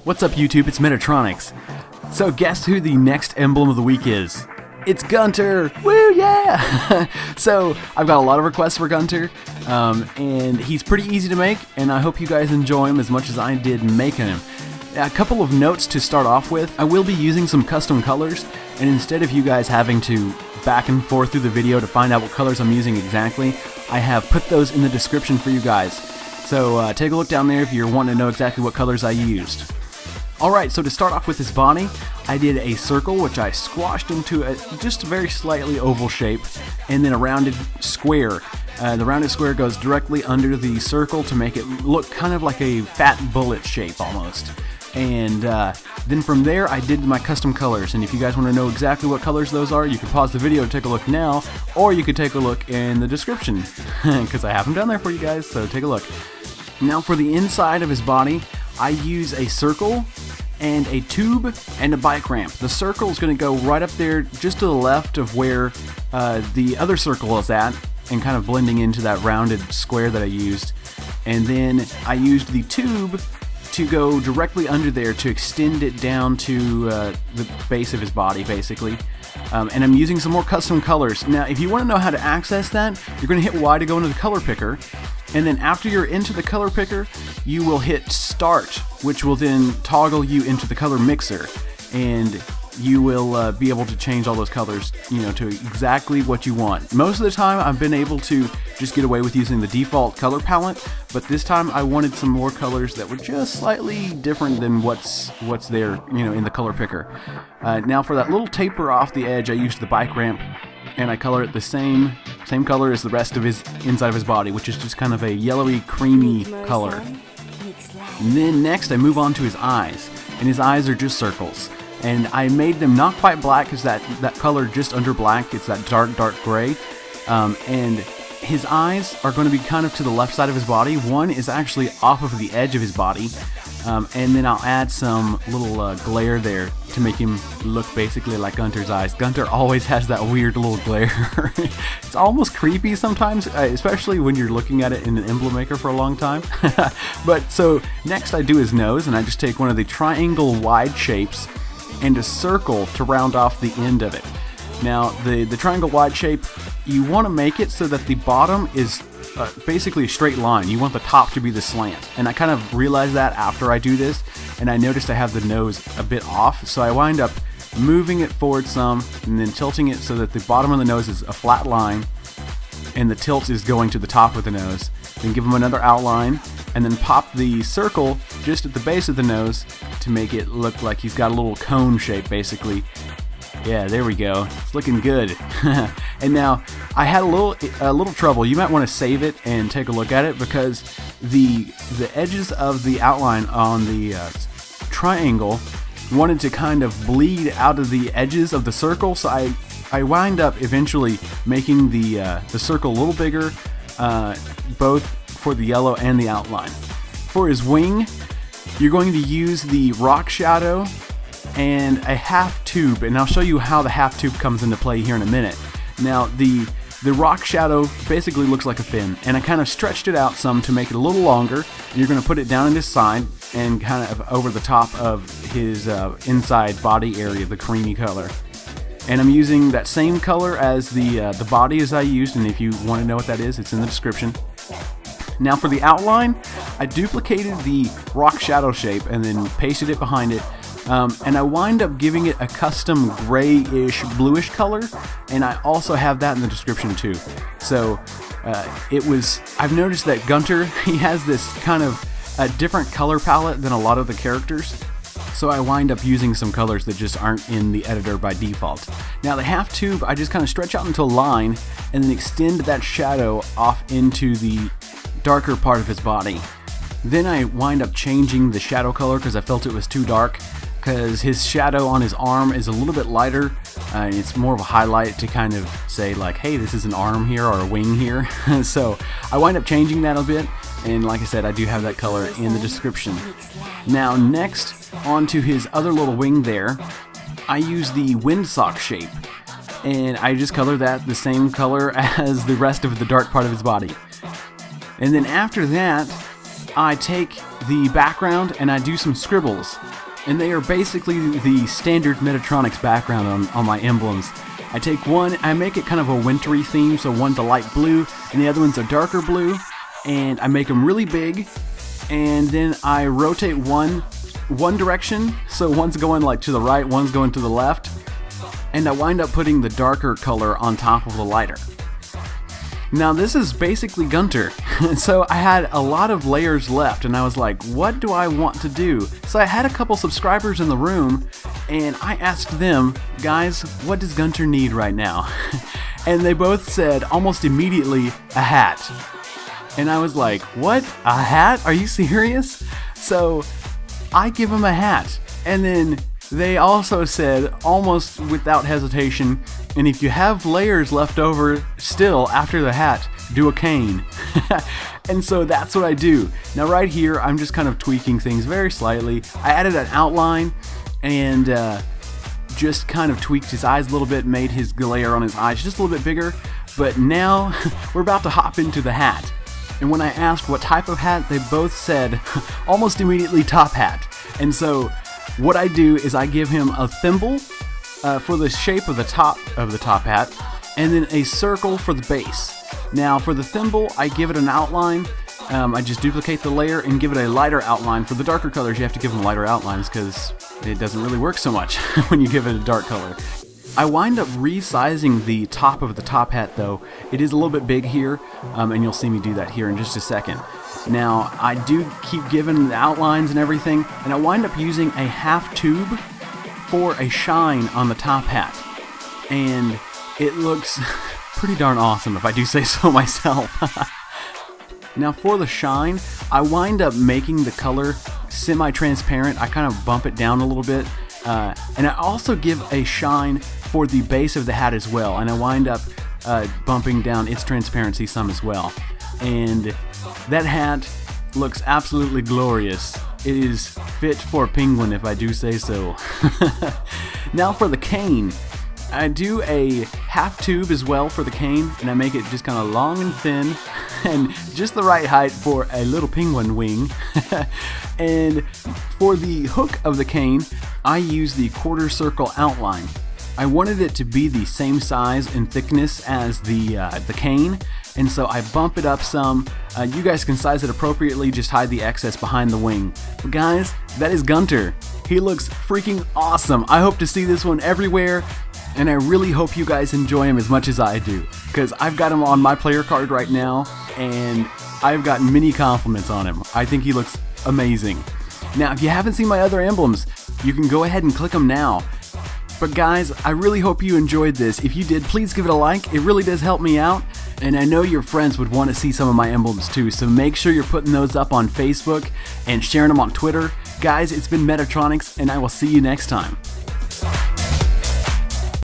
What's up YouTube, it's Metatronics. So guess who the next emblem of the week is? It's Gunter! Woo, yeah! So I've got a lot of requests for Gunter, and he's pretty easy to make, and I hope you guys enjoy him as much as I did making him. A couple of notes to start off with. I will be using some custom colors, and instead of you guys having to back and forth through the video to find out what colors I'm using exactly, I have put those in the description for you guys. So take a look down there if you're wanting to know exactly what colors I used. Alright, so to start off with his body, I did a circle which I squashed into just a very slightly oval shape, and then a rounded square. The rounded square goes directly under the circle to make it look kind of like a fat bullet shape almost. And then from there I did my custom colors, and if you guys want to know exactly what colors those are, you can pause the video and take a look now, or you could take a look in the description, because I have them down there for you guys, so take a look. Now for the inside of his body, I use a circle and a tube and a bike ramp. The circle is going to go right up there just to the left of where the other circle is at, and kind of blending into that rounded square that I used. And then I used the tube to go directly under there to extend it down to the base of his body, basically. And I'm using some more custom colors. Now, if you want to know how to access that, you're going to hit Y to go into the color picker. And then after you're into the color picker, you will hit start, which will then toggle you into the color mixer. And you will be able to change all those colors, you know, to exactly what you want. Most of the time I've been able to just get away with using the default color palette, but this time I wanted some more colors that were just slightly different than what's there, you know, in the color picker. Now for that little taper off the edge, I used the bike ramp, and I color it the same color as the rest of his inside of his body, which is just kind of a yellowy, creamy color. And then next I move on to his eyes, and his eyes are just circles. And I made them not quite black, because that color just under black, it's that dark gray. And his eyes are going to be kind of to the left side of his body. One is actually off of the edge of his body. And then I'll add some little glare there to make him look basically like Gunter's eyes. Gunter always has that weird little glare. It's almost creepy sometimes, especially when you're looking at it in an emblem maker for a long time. But so next I do his nose, and I just take one of the triangle wide shapes and a circle to round off the end of it. Now the triangle wide shape, you want to make it so that the bottom is basically a straight line. You want the top to be the slant, and I kind of realized that after I do this, and I noticed I have the nose a bit off, so I wind up moving it forward some and then tilting it so that the bottom of the nose is a flat line and the tilt is going to the top of the nose. Then give him another outline, and then pop the circle just at the base of the nose to make it look like he's got a little cone shape, basically. Yeah, there we go. It's looking good. And now I had a little trouble. You might want to save it and take a look at it, because the edges of the outline on the triangle wanted to kind of bleed out of the edges of the circle, so I wind up eventually making the circle a little bigger, both for the yellow and the outline. For his wing, you're going to use the rock shadow and a half tube, and I'll show you how the half tube comes into play here in a minute. Now the rock shadow basically looks like a fin, and I kind of stretched it out some to make it a little longer, and you're going to put it down in his side and kind of over the top of his inside body area, the creamy color. And I'm using that same color as the body as I used, and if you want to know what that is, it's in the description. Now for the outline, I duplicated the rock shadow shape and then pasted it behind it, and I wind up giving it a custom grayish, bluish color, and I also have that in the description too. So I've noticed that Gunter, he has this kind of a different color palette than a lot of the characters, so I wind up using some colors that just aren't in the editor by default. Now the half tube, I just kind of stretch out into a line and then extend that shadow off into the darker part of his body. Then I wind up changing the shadow color because I felt it was too dark, because his shadow on his arm is a little bit lighter. It's more of a highlight to kind of say like, hey, this is an arm here or a wing here. So I wind up changing that a bit, and like I said, I do have that color in the description. Now next, onto his other little wing there, I use the windsock shape, and I just color that the same color as the rest of the dark part of his body. And then after that, I take the background and I do some scribbles. And they are basically the standard Metatronics background on my emblems. I take one, I make it kind of a wintry theme, so one's a light blue and the other one's a darker blue, and I make them really big, and then I rotate one direction, so one's going like to the right, one's going to the left, and I wind up putting the darker color on top of the lighter. Now this is basically Gunter, so I had a lot of layers left and I was like, what do I want to do? So I had a couple subscribers in the room and I asked them, guys, what does Gunter need right now? And they both said almost immediately, a hat. And I was like, what? A hat? Are you serious? So I give him a hat, and then they also said, almost without hesitation, and if you have layers left over still after the hat, do a cane. And so that's what I do. Now right here, I'm just kind of tweaking things very slightly. I added an outline and just kind of tweaked his eyes a little bit, made his layer on his eyes just a little bit bigger. But now we're about to hop into the hat. And when I asked what type of hat, they both said almost immediately top hat. And so what I do is I give him a thimble for the shape of the top hat, and then a circle for the base. Now for the thimble, I give it an outline. I just duplicate the layer and give it a lighter outline. For the darker colors, you have to give them lighter outlines because it doesn't really work so much when you give it a dark color. I wind up resizing the top of the top hat though. It is a little bit big here, and you'll see me do that here in just a second. Now, I do keep giving the outlines and everything, and I wind up using a half tube for a shine on the top hat. And it looks pretty darn awesome if I do say so myself. Now for the shine, I wind up making the color semi-transparent. I kind of bump it down a little bit. And I also give a shine for the base of the hat as well, and I wind up bumping down its transparency some as well. And that hat looks absolutely glorious. It is fit for a penguin if I do say so. Now for the cane, I do a half tube as well for the cane, and I make it just kind of long and thin and just the right height for a little penguin wing. And for the hook of the cane, I use the quarter circle outline. I wanted it to be the same size and thickness as the cane, and so I bump it up some. You guys can size it appropriately, just hide the excess behind the wing. But guys, that is Gunter. He looks freaking awesome. I hope to see this one everywhere, and I really hope you guys enjoy him as much as I do, because I've got him on my player card right now, and I've gotten many compliments on him. I think he looks amazing. Now, if you haven't seen my other emblems, you can go ahead and click them now. But guys, I really hope you enjoyed this. If you did, please give it a like. It really does help me out. And I know your friends would want to see some of my emblems too, so make sure you're putting those up on Facebook and sharing them on Twitter. Guys, it's been Metatronics, and I will see you next time.